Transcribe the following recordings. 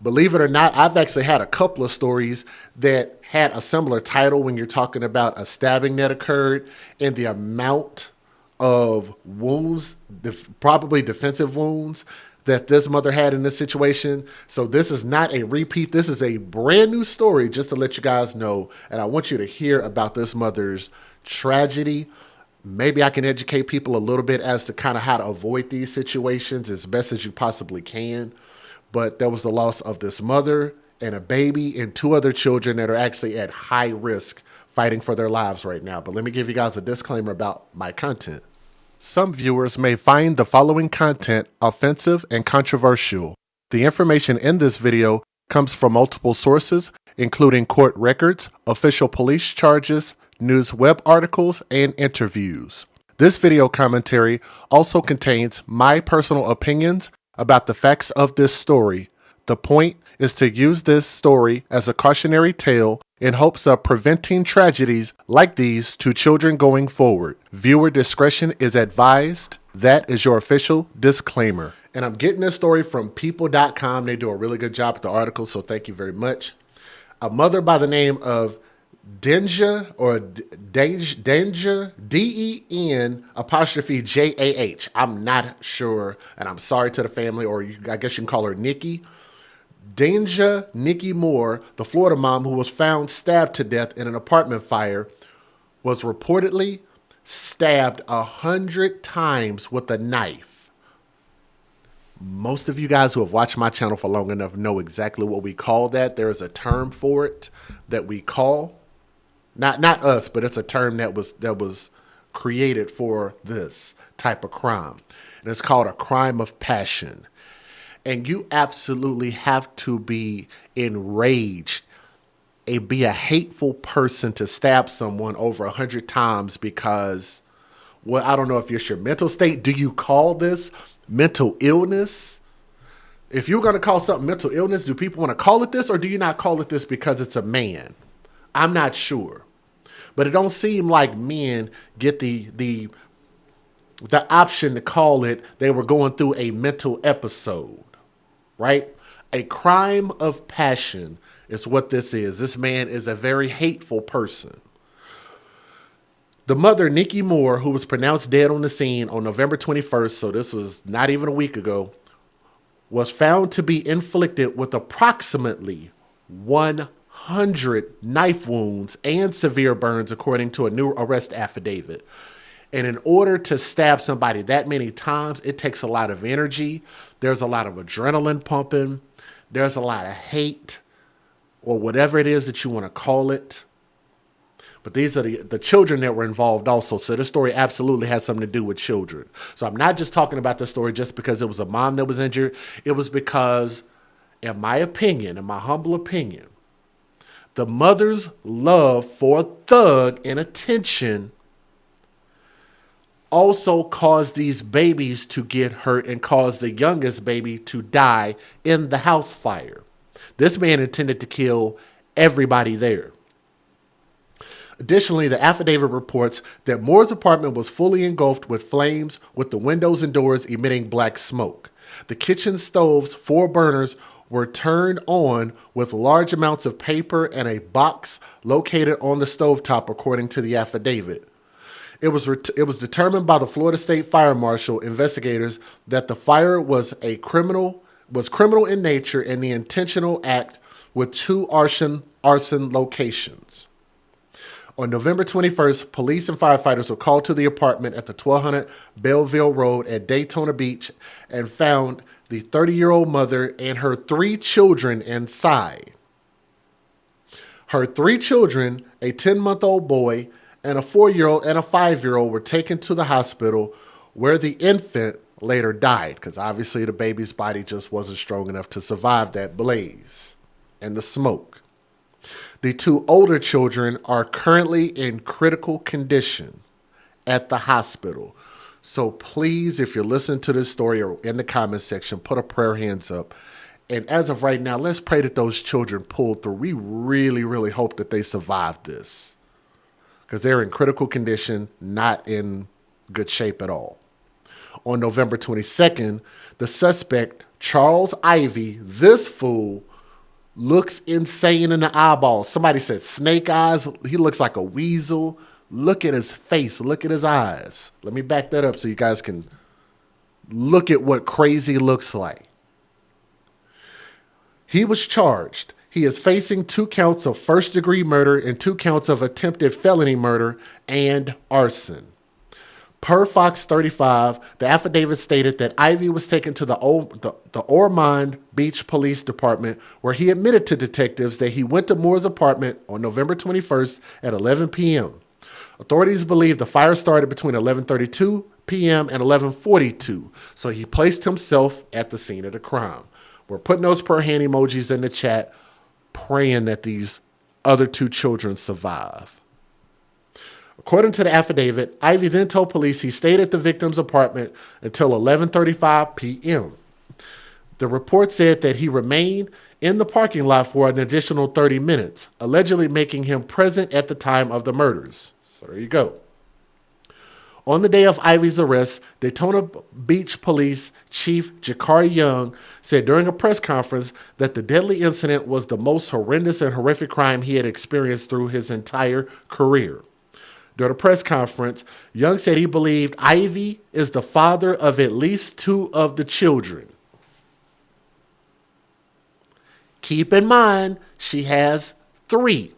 Believe it or not, I've actually had a couple of stories that had a similar title when you're talking about a stabbing that occurred and the amount of wounds, probably defensive wounds, that this mother had in this situation. So this is not a repeat. This is a brand new story just to let you guys know. And I want you to hear about this mother's tragedy. Maybe I can educate people a little bit as to kind of how to avoid these situations as best as you possibly can. But there was the loss of this mother and a baby and two other children that are actually at high risk fighting for their lives right now. But let me give you guys a disclaimer about my content. Some viewers may find the following content offensive and controversial. The information in this video comes from multiple sources, including court records, official police charges, news web articles, and interviews. This video commentary also contains my personal opinions about the facts of this story. The point is to use this story as a cautionary tale in hopes of preventing tragedies like these to children going forward. Viewer discretion is advised. That is your official disclaimer. And I'm getting this story from people.com. They do a really good job with the article, so thank you very much. A mother by the name of Denja or Denja, D-E-N apostrophe J-A-H. I'm not sure, and I'm sorry to the family, or I guess you can call her Nikki. Denja Nikki Moore, the Florida mom who was found stabbed to death in an apartment fire, was reportedly stabbed 100 times with a knife. Most of you guys who have watched my channel for long enough know exactly what we call that. There is a term for it that we call, not us, but it's a term that was created for this type of crime. And it's called a crime of passion. And you absolutely have to be enraged, be a hateful person to stab someone over 100 times because, well, I don't know if it's your mental state. Do you call this mental illness? If you're going to call something mental illness, do people want to call it this, or do you not call it this because it's a man? I'm not sure. But it don't seem like men get the option to call it they were going through a mental episode. Right? A crime of passion is what this is. This man is a very hateful person. The mother, Nikki Moore, who was pronounced dead on the scene on November 21st, so this was not even a week ago, was found to be inflicted with approximately 100 knife wounds and severe burns, according to a new arrest affidavit. And in order to stab somebody that many times, it takes a lot of energy. There's a lot of adrenaline pumping. There's a lot of hate, or whatever it is that you want to call it. But these are the children that were involved also. So this story absolutely has something to do with children. So I'm not just talking about this story just because it was a mom that was injured. It was because, in my opinion, in my humble opinion, the mother's love for a thug and attention also caused these babies to get hurt and caused the youngest baby to die in the house fire. This man intended to kill everybody there. Additionally, the affidavit reports that Moore's apartment was fully engulfed with flames, with the windows and doors emitting black smoke. The kitchen stove's 4 burners were turned on with large amounts of paper and a box located on the stovetop, according to the affidavit. It was determined by the Florida State Fire Marshal investigators that the fire was criminal in nature and the intentional act with 2 arson locations. On November 21st, police and firefighters were called to the apartment at the 1200 Belleville Road at Daytona Beach and found the 30-year-old mother and her 3 children inside. Her 3 children, a 10-month-old boy, and a 4-year-old and a 5-year-old were taken to the hospital, where the infant later died because obviously the baby's body just wasn't strong enough to survive that blaze and the smoke. The 2 older children are currently in critical condition at the hospital. So please, if you're listening to this story or in the comment section, put a prayer hands up. And as of right now, let's pray that those children pull through. We really, really hope that they survive this, because they're in critical condition, not in good shape at all. On November 22nd, the suspect, Charles Ivy, this fool, Looks insane in the eyeballs. Somebody said snake eyes. He looks like a weasel. Look at his face. Look at his eyes. Let me back that up so you guys can look at what crazy looks like. He was charged. He is facing 2 counts of first-degree murder and 2 counts of attempted felony murder and arson. Per Fox 35, the affidavit stated that Ivy was taken to the Ormond Beach Police Department, where he admitted to detectives that he went to Moore's apartment on November 21st at 11 p.m. Authorities believe the fire started between 11:32 p.m. and 11:42, so he placed himself at the scene of the crime. We're putting those prayer hand emojis in the chat, praying that these other 2 children survive. According to the affidavit, Ivy then told police he stayed at the victim's apartment until 11:35 p.m. The report said that he remained in the parking lot for an additional 30 minutes, allegedly making him present at the time of the murders. So there you go. On the day of Ivy's arrest, Daytona Beach Police Chief Jakari Young said during a press conference that the deadly incident was the most horrendous and horrific crime he had experienced through his entire career. During a press conference, Young said he believed Ivy is the father of at least 2 of the children. Keep in mind, she has 3.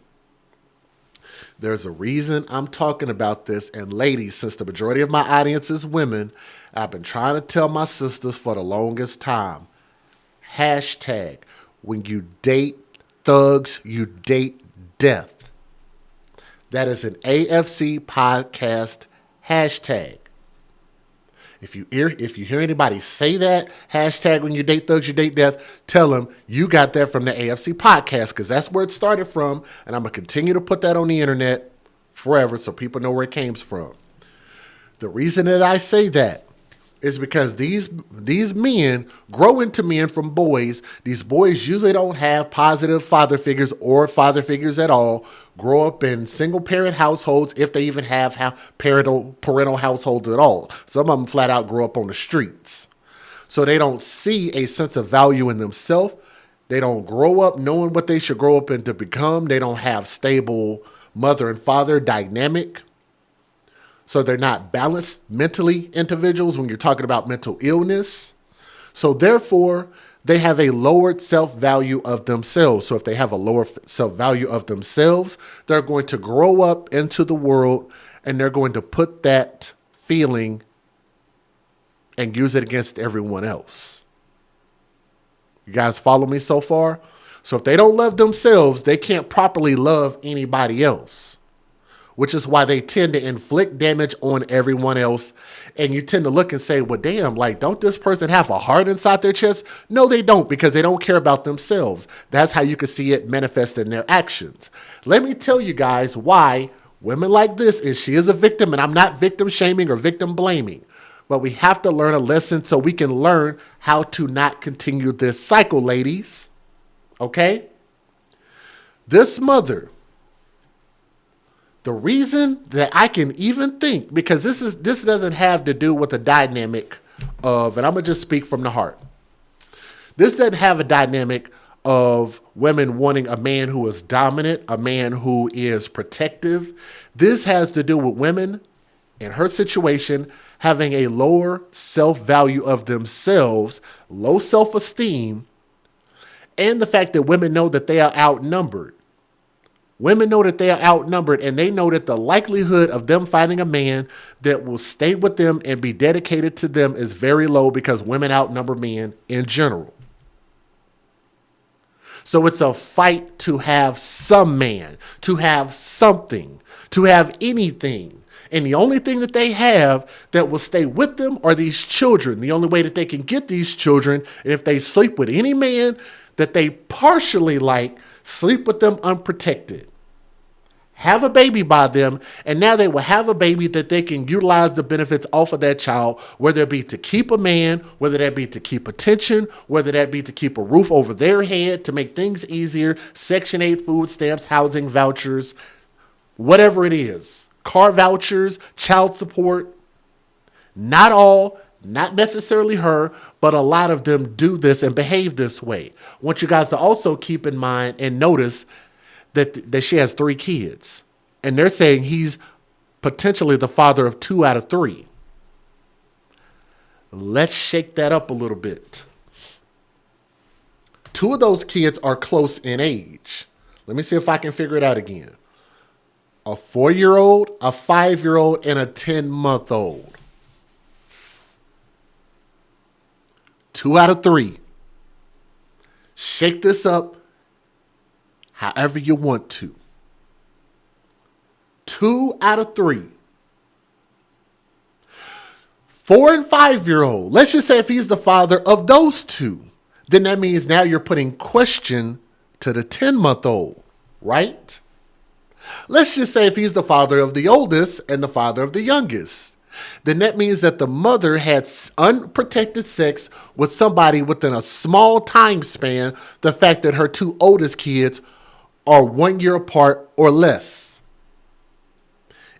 There's a reason I'm talking about this. And ladies, since the majority of my audience is women, I've been trying to tell my sisters for the longest time. Hashtag, when you date thugs, you date death. That is an AFC podcast hashtag. If you hear anybody say that, hashtag when you date thugs, you date death, tell them you got that from the AFC podcast, because that's where it started from. And I'm going to continue to put that on the internet forever so people know where it came from. The reason that I say that is because these men grow into men from boys. These boys usually don't have positive father figures or father figures at all. Grow up in single parent households, if they even have parental households at all. Some of them flat out grow up on the streets. So they don't see a sense of value in themselves. They don't grow up knowing what they should grow up into become. They don't have stable mother and father dynamic. So they're not balanced mentally individuals when you're talking about mental illness. So therefore, they have a lowered self-value of themselves. So if they have a lower self-value of themselves, they're going to grow up into the world and they're going to put that feeling and use it against everyone else. You guys follow me so far? So if they don't love themselves, they can't properly love anybody else, which is why they tend to inflict damage on everyone else. And you tend to look and say, well, damn, like, don't this person have a heart inside their chest? No, they don't, because they don't care about themselves. That's how you can see it manifest in their actions. Let me tell you guys why women like this, and she is a victim, and I'm not victim shaming or victim blaming, but we have to learn a lesson so we can learn how to not continue this cycle, ladies. Okay? This mother, the reason that I can even think, because this doesn't have to do with the dynamic of, and I'm going to just speak from the heart. This doesn't have a dynamic of women wanting a man who is dominant, a man who is protective. This has to do with women in her situation having a lower self-value of themselves, low self-esteem, and the fact that women know that they are outnumbered. Women know that they are outnumbered, and they know that the likelihood of them finding a man that will stay with them and be dedicated to them is very low, because women outnumber men in general. So it's a fight to have some man, to have something, to have anything. And the only thing that they have that will stay with them are these children. The only way that they can get these children, if they sleep with any man that they partially like, sleep with them unprotected, have a baby by them, and now they will have a baby that they can utilize the benefits off of that child, whether it be to keep a man, whether that be to keep attention, whether that be to keep a roof over their head, to make things easier, Section 8 food stamps, housing vouchers, whatever it is, car vouchers, child support. Not all, Not necessarily her, but a lot of them do this and behave this way. I want you guys to also keep in mind and notice that she has 3 kids. And they're saying he's potentially the father of 2 out of 3. Let's shake that up a little bit. 2 of those kids are close in age. Let me see if I can figure it out again. A 4-year-old, a 5-year-old, and a 10-month-old. 2 out of 3. Shake this up however you want to. 2 out of 3. 4 and 5-year-old. Let's just say if he's the father of those 2, then that means now you're putting question to the 10-month-old, right? Let's just say if he's the father of the oldest and the father of the youngest, then that means that the mother had unprotected sex with somebody within a small time span, the fact that her 2 oldest kids are 1 year apart or less.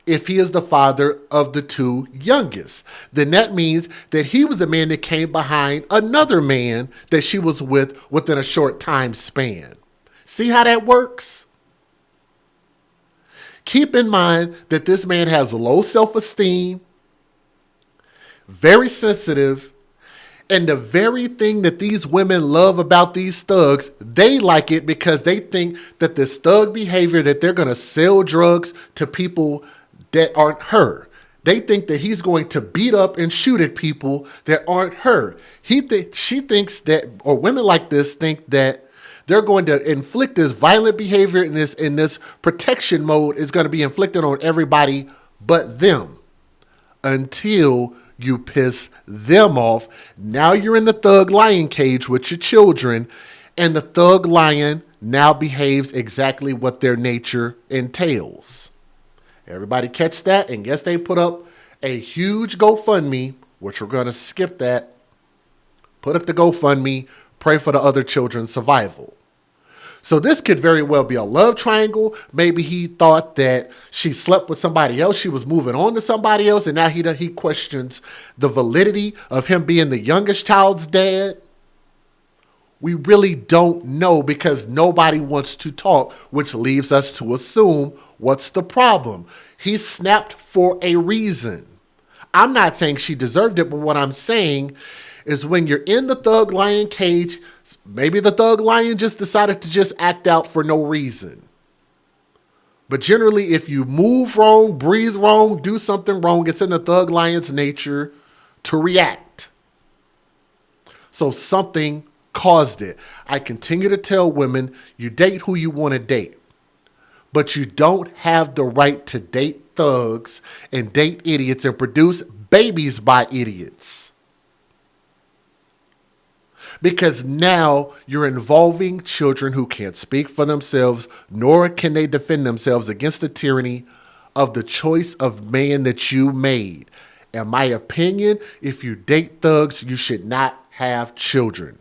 If he is the father of the 2 youngest, then that means that he was the man that came behind another man that she was with within a short time span. See how that works? Keep in mind that this man has low self-esteem, very sensitive, and the very thing that these women love about these thugs, they like it because they think that this thug behavior, that they're going to sell drugs to people that aren't her. They think that he's going to beat up and shoot at people that aren't her. She thinks that, or women like this think that they're going to inflict this violent behavior in this protection mode is going to be inflicted on everybody but them until you piss them off. Now you're in the thug lion cage with your children, and the thug lion now behaves exactly what their nature entails. Everybody catch that? And yes, they put up a huge GoFundMe, which we're going to skip that. Put up the GoFundMe, pray for the other children's survival. So this could very well be a love triangle. Maybe he thought that she slept with somebody else. She was moving on to somebody else. And now he questions the validity of him being the youngest child's dad. We really don't know because nobody wants to talk, which leaves us to assume what's the problem. He snapped for a reason. I'm not saying she deserved it, but what I'm saying is when you're in the thug lion cage, maybe the thug lion just decided to just act out for no reason. But generally, if you move wrong, breathe wrong, do something wrong, it's in the thug lion's nature to react. So something caused it. I continue to tell women, you date who you want to date, but you don't have the right to date thugs and date idiots and produce babies by idiots. Because now you're involving children who can't speak for themselves, nor can they defend themselves against the tyranny of the choice of man that you made. In my opinion, if you date thugs, you should not have children.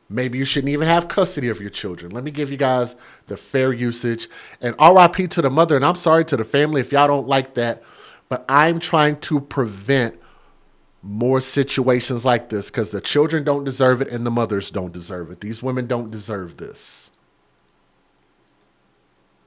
Maybe you shouldn't even have custody of your children. Let me give you guys the fair usage. And RIP to the mother, and I'm sorry to the family if y'all don't like that, but I'm trying to prevent more situations like this because the children don't deserve it and the mothers don't deserve it. These women don't deserve this.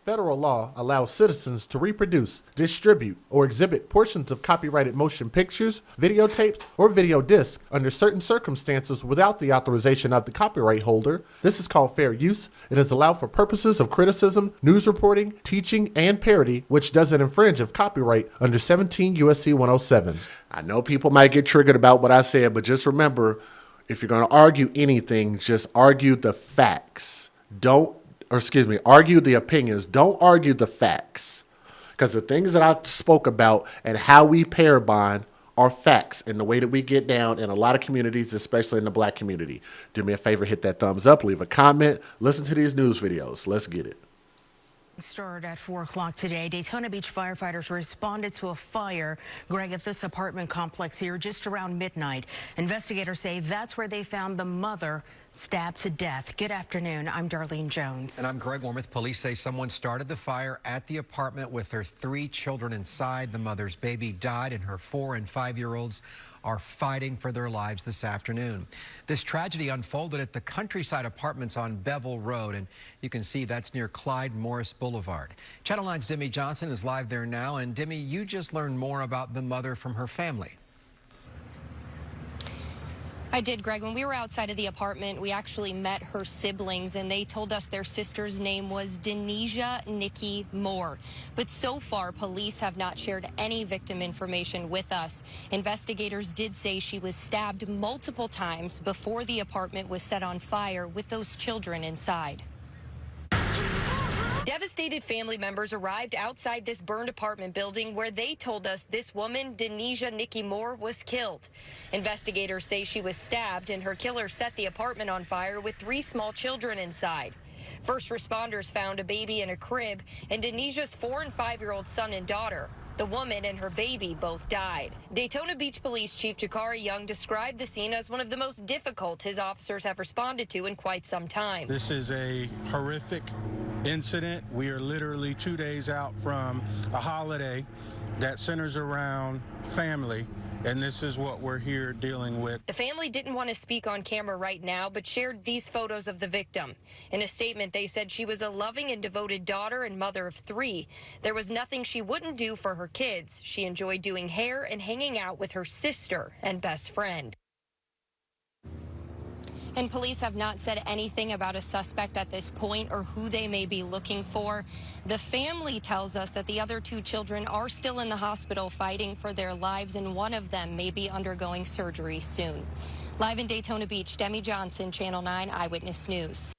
Federal law allows citizens to reproduce, distribute, or exhibit portions of copyrighted motion pictures, videotapes, or video discs under certain circumstances without the authorization of the copyright holder. This is called fair use. It is allowed for purposes of criticism, news reporting, teaching, and parody, which doesn't infringe of copyright under 17 U.S.C. 107. I know people might get triggered about what I said, but just remember, if you're going to argue anything, just argue the facts. Argue the opinions. Don't argue the facts. Because the things that I spoke about and how we pair bond are facts in the way that we get down in a lot of communities, especially in the Black community. Do me a favor, hit that thumbs up, leave a comment, listen to these news videos. Let's get it. Started at 4 o'clock today. Daytona Beach firefighters responded to a fire, Greg, at this apartment complex here just around midnight. Investigators say that's where they found the mother stabbed to death. Good afternoon. I'm Darlene Jones. And I'm Greg Wormuth. Police say someone started the fire at the apartment with their 3 children inside. The mother's baby died and her 4- and 5-year-olds are fighting for their lives this afternoon. This tragedy unfolded at the Countryside Apartments on Bevel Road, and you can see that's near Clyde Morris Boulevard. Channel 9's Demi Johnson is live there now, and Demi, you just learned more about the mother from her family. I did, Greg. When we were outside of the apartment, we actually met her siblings, and they told us their sister's name was Denisha Nikki Moore. But so far, police have not shared any victim information with us. Investigators did say she was stabbed multiple times before the apartment was set on fire with those children inside. Devastated family members arrived outside this burned apartment building where they told us this woman, Denisha Nikki Moore, was killed. Investigators say she was stabbed and her killer set the apartment on fire with 3 small children inside. First responders found a baby in a crib and Denisha's 4- and 5-year-old son and daughter. The woman and her baby both died. Daytona Beach Police Chief Jakari Young described the scene as one of the most difficult his officers have responded to in quite some time. This is a horrific incident. We are literally 2 days out from a holiday that centers around family, and this is what we're here dealing with. The family didn't want to speak on camera right now, but shared these photos of the victim. In a statement, they said she was a loving and devoted daughter and mother of 3. There was nothing she wouldn't do for her kids. She enjoyed doing hair and hanging out with her sister and best friend. And police have not said anything about a suspect at this point or who they may be looking for. The family tells us that the other 2 children are still in the hospital fighting for their lives, and one of them may be undergoing surgery soon. Live in Daytona Beach, Demi Johnson, Channel 9 Eyewitness News.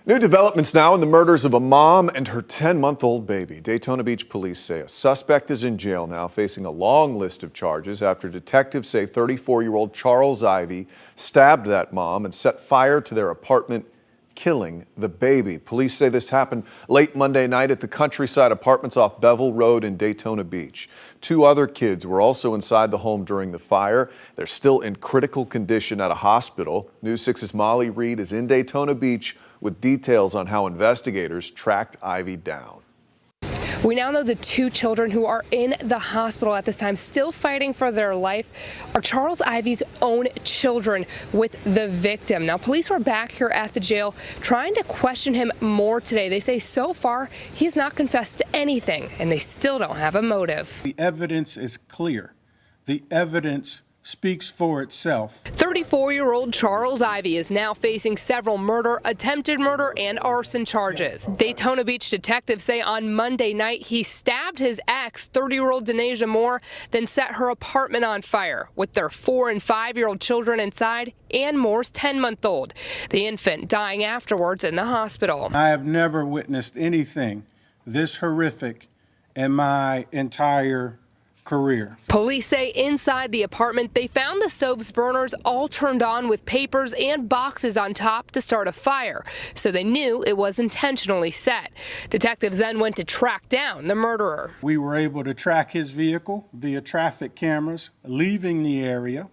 New developments now in the murders of a mom and her 10-month-old baby. Daytona Beach police say a suspect is in jail now, facing a long list of charges after detectives say 34-year-old Charles Ivy stabbed that mom and set fire to their apartment, killing the baby. Police say this happened late Monday night at the Countryside Apartments off Bevel Road in Daytona Beach. 2 other kids were also inside the home during the fire. They're still in critical condition at a hospital. News 6's Molly Reed is in Daytona Beach with details on how investigators tracked Ivy down. We now know the 2 children who are in the hospital at this time, still fighting for their life, are Charles Ivy's own children with the victim. Now, police were back here at the jail trying to question him more today. They say so far he has not confessed to anything, and they still don't have a motive. The evidence is clear. The evidence speaks for itself. 34-year-old Charles Ivy is now facing several murder, attempted murder, and arson charges. Daytona Beach detectives say on Monday night he stabbed his ex, 30-year-old Denisha Moore, then set her apartment on fire with their 4- and 5-year-old children inside and Moore's 10-month-old, the infant dying afterwards in the hospital. I have never witnessed anything this horrific in my entire career. Police say inside the apartment they found the stove's burners all turned on with papers and boxes on top to start a fire, so they knew it was intentionally set. Detectives then went to track down the murderer. We were able to track his vehicle via traffic cameras leaving the area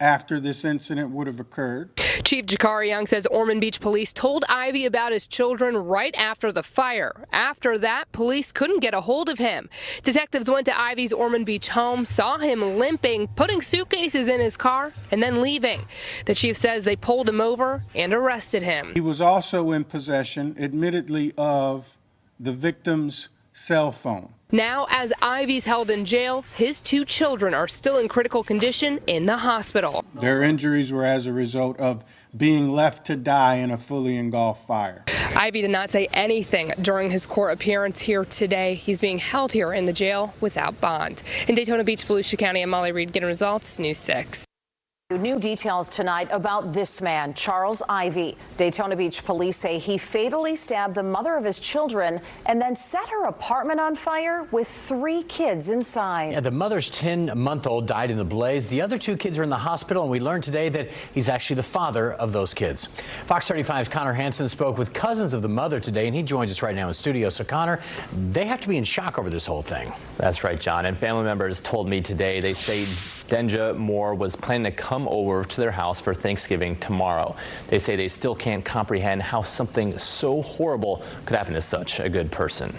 after this incident would have occurred. Chief Jakari Young says Ormond Beach police told Ivy about his children right after the fire. After that, police couldn't get a hold of him. Detectives went to Ivy's Ormond Beach home, saw him limping, putting suitcases in his car, and then leaving. The chief says they pulled him over and arrested him. He was also in possession, admittedly, of the victim's cell phone. Now, as Ivy's held in jail, his 2 children are still in critical condition in the hospital. Their injuries were as a result of being left to die in a fully engulfed fire. Ivy did not say anything during his court appearance here today. He's being held here in the jail without bond. In Daytona Beach, Volusia County, I'm Molly Reed, getting results, News 6. New details tonight about this man, Charles Ivy. Daytona Beach police say he fatally stabbed the mother of his children and then set her apartment on fire with 3 kids inside. Yeah, the mother's 10-month-old died in the blaze. The other 2 kids are in the hospital, and we learned today that he's actually the father of those kids. Fox 35's Connor Hansen spoke with cousins of the mother today, and he joins us right now in studio. So, Connor, they have to be in shock over this whole thing. That's right, John. And family members told me today they say Denisha Moore was planning to come over to their house for Thanksgiving tomorrow. They say they still can't comprehend how something so horrible could happen to such a good person.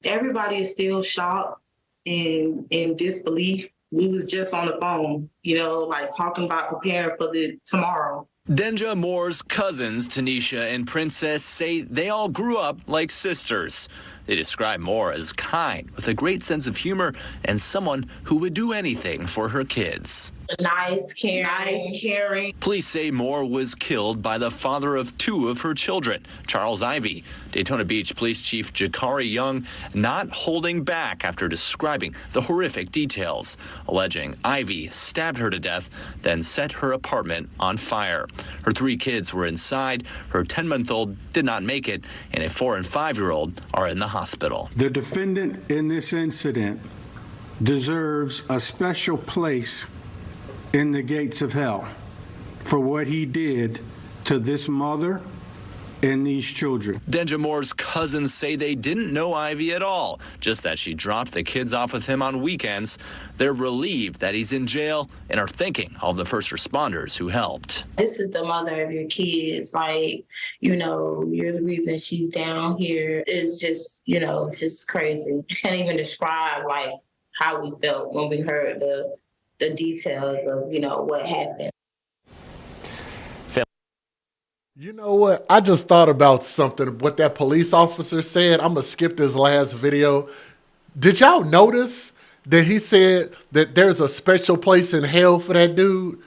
Everybody is still shocked and in disbelief We was just on the phone, like talking about preparing for the tomorrow. Denja Moore's cousins, Tanisha and Princess, say they all grew up like sisters. They describe Moore as kind, with a great sense of humor, and someone who would do anything for her kids. Nice, caring. Police say Moore was killed by the father of two of her children, Charles Ivy. Daytona Beach Police Chief Jakari Young not holding back after describing the horrific details, alleging Ivy stabbed her to death, then set her apartment on fire. Her 3 kids were inside. Her 10-month-old did not make it, and a 4- and 5-year-old are in the hospital. The defendant in this incident deserves a special place in the gates of hell for what he did to this mother and these children. Denja Moore's cousins say they didn't know Ivy at all, just that she dropped the kids off with him on weekends. They're relieved that he's in jail and are thanking all the first responders who helped. This is the mother of your kids. Like, you're the reason she's down here. It's just, just crazy. You can't even describe like how we felt when we heard the details of, what happened. You know what? I just thought about something, what that police officer said. I'm going to skip this last video. Did y'all notice that he said that there's a special place in hell for that dude?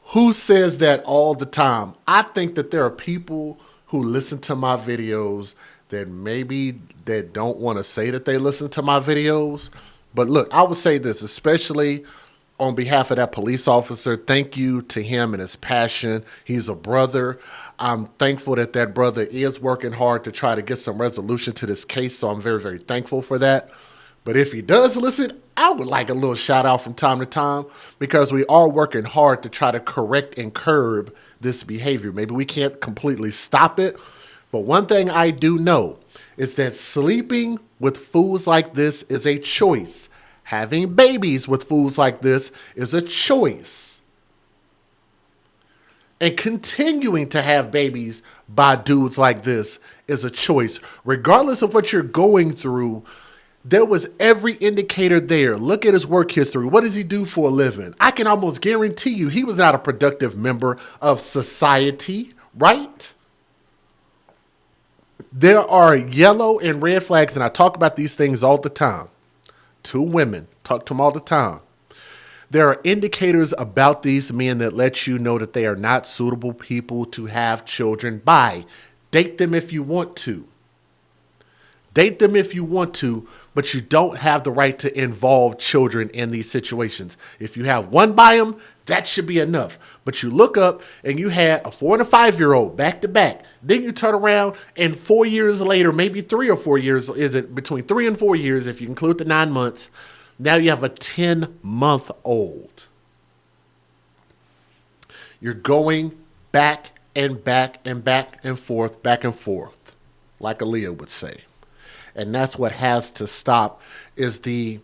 Who says that all the time? I think that there are people who listen to my videos that don't want to say that they listen to my videos. But look, I would say this, especially on behalf of that police officer, thank you to him and his passion. He's a brother. I'm thankful that that brother is working hard to try to get some resolution to this case, so I'm very, very thankful for that. But if he does listen, I would like a little shout out from time to time, because we are working hard to try to correct and curb this behavior. Maybe we can't completely stop it, but one thing I do know is that sleeping with fools like this is a choice. Having babies with fools like this is a choice. And continuing to have babies by dudes like this is a choice. Regardless of what you're going through, there was every indicator there. Look at his work history. What does he do for a living? I can almost guarantee you he was not a productive member of society, right? There are yellow and red flags, and I talk about these things all the time. 2 women, talk to them all the time. There are indicators about these men that let you know that they are not suitable people to have children by. Date them if you want to. Date them if you want to, but you don't have the right to involve children in these situations. If you have one by them, that should be enough. But you look up and you had a 4- and a 5-year-old back to back. Then you turn around and 4 years later, maybe 3 or 4 years, is it between 3 and 4 years if you include the 9 months, now you have a 10-month-old. You're going back and back and back and forth, like Aaliyah would say. And that's what has to stop, is the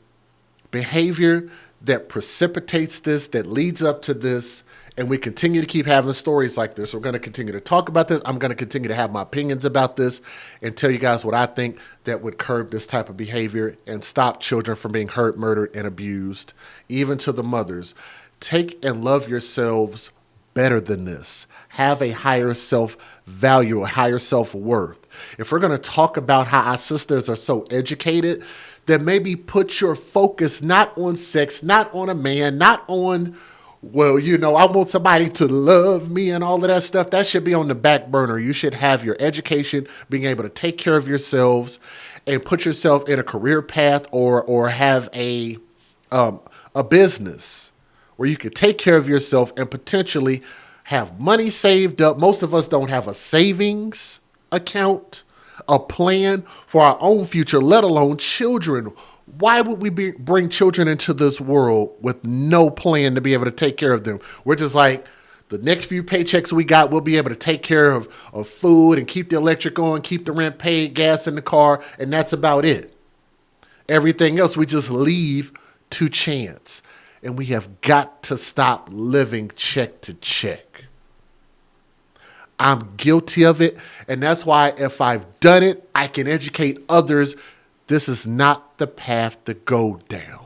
behavior that precipitates this, that leads up to this. And we continue to keep having stories like this. We're going to continue to talk about this. I'm going to continue to have my opinions about this and tell you guys what I think that would curb this type of behavior and stop children from being hurt, murdered, and abused, even to the mothers. Take and love yourselves better than this. Have a higher self-value, a higher self-worth. If we're going to talk about how our sisters are so educated, then maybe put your focus not on sex, not on a man, not on, well, I want somebody to love me and all of that stuff. That should be on the back burner. You should have your education, being able to take care of yourselves and put yourself in a career path or have a business where you can take care of yourself and potentially have money saved up. Most of us don't have a savings account, a plan for our own future, let alone children. Why would we bring children into this world with no plan to be able to take care of them? We're just like, the next few paychecks we got, we'll be able to take care of food and keep the electric on, keep the rent paid, gas in the car, and that's about it. Everything else we just leave to chance. And we have got to stop living check to check. I'm guilty of it, and that's why if I've done it, I can educate others. This is not the path to go down.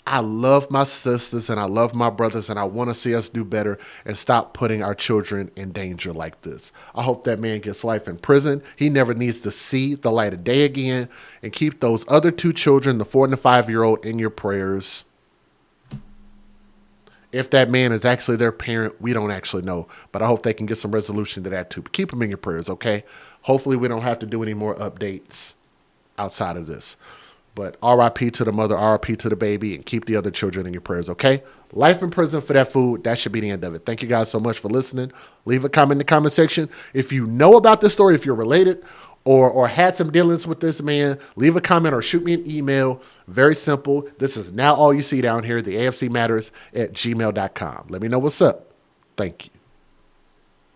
I love my sisters and I love my brothers, and I want to see us do better and stop putting our children in danger like this. I hope that man gets life in prison. He never needs to see the light of day again. And keep those other 2 children, the 4 and the 5-year-old, in your prayers. If that man is actually their parent, we don't actually know. But I hope they can get some resolution to that too. But keep them in your prayers, okay? Hopefully we don't have to do any more updates outside of this. But RIP to the mother, RIP to the baby, and keep the other children in your prayers, okay? Life in prison for that food. That should be the end of it. Thank you guys so much for listening. Leave a comment in the comment section. If you know about this story, if you're related or had some dealings with this man, leave a comment or shoot me an email. Very simple. This is now all you see down here, the AFC Matters at gmail.com. Let me know what's up. Thank you.